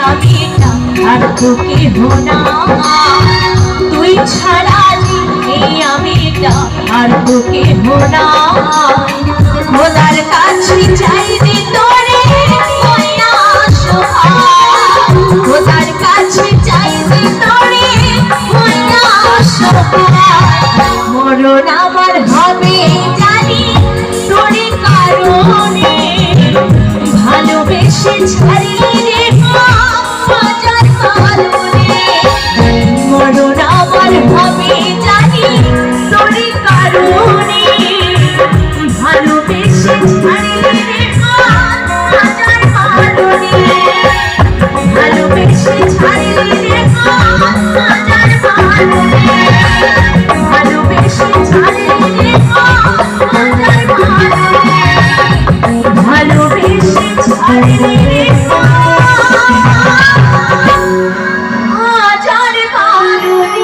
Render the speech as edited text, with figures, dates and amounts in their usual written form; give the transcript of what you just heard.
আমি আর তো কেহ না, তুই ছাড়া এই আমি আর তো কেহ না। খোদার কাছে চাই রে তোরে খোদার কাছে চাই রে তোরে মরণ আমার হবে জানি তোরে কারণে, ভালোবেসে ছাড়লি রে হাজার কারণে। মরণ আমার হবে জানি তোরে কারণে, ভালোবেসে ছাড়লি রে হাজার কারণে। ভালোবেসে ছাড়লি রে হাজার কারণে, ভালোবেসে ছাড়লি রে হাজার কারণে, ভালোবেসে ছাড়লি রে হাজার কারণে।